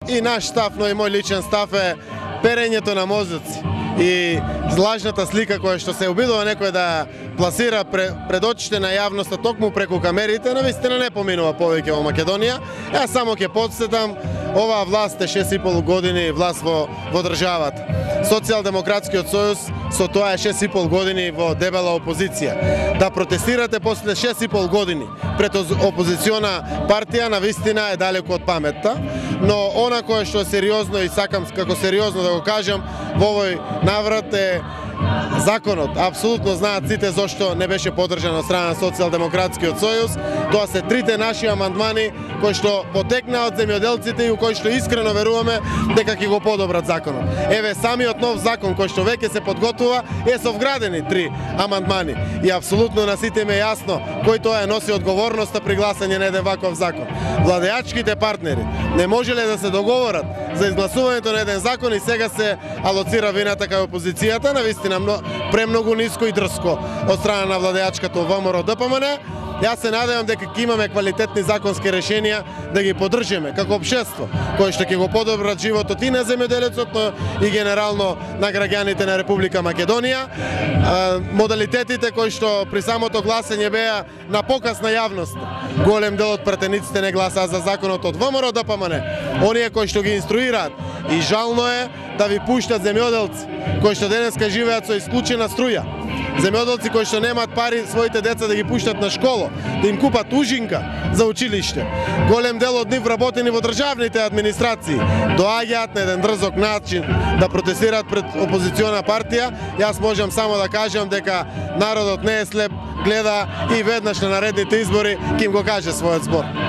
и наш став, но и мој личен став е перењето на мозоци и лажната слика која што се обидува некој да пласира пред очите на јавноста токму преку камерите, навистина не поминува повеќе во Македонија. Јас само ќе подсетам, оваа власт е 6,5 години власт во државата. Социјалдемократскиот сојуз со тоа е 6,5 години во дебела опозиција. Да протестирате после 6,5 години пред опозициона партија навистина е далеку од паметта, но она кое што е сериозно и сакам како сериозно да го кажам во овој наврат е законот. Апсолутно знаат сите зошто не беше поддржан од страна на Социјалдемократскиот сојуз. Тоа се трите наши амандмани кои што потекнаа од земјоделците и у кои што искрено веруваме дека ќе го подобрат законот. Еве самиот нов закон кој што веќе се подготвува е со вградени 3 амандмани и апсолутно на сите им е јасно кој тоа носи одговорноста при гласање на еден ваков закон. Владеачките партнери не можеле да се договорат за изгласувањето на еден закон и сега се алоцира вината кај опозицијата, навистина премногу ниско и дрско од страна на владеачката ВМРО ДПМН. Јас се надевам дека ќе имаме квалитетни законски решенија да ги поддржиме како општество, кои што ќе го подобрат животот и на земјоделецот, но и генерално на граѓаните на Република Македонија. Модалитетите кои што при самото гласање беа на показ на јавноста. Голем дел од пратениците не гласаа за законот од ВМРО ДПМН. Оние кои што ги инструираат и жално е да ви пуштат земјоделци кои што денеска живеат со исклучена струја. Земјоделци кои што немаат пари своите деца да ги пуштат на школа, да им купат ужинка за училиште. Голем дел од нив работени во државните администрации доаѓаат на еден дрзок начин да протестираат пред опозициона партија. Јас можам само да кажам дека народот не е слеп, гледа и веднаш на наредните избори ќе им го каже својот збор.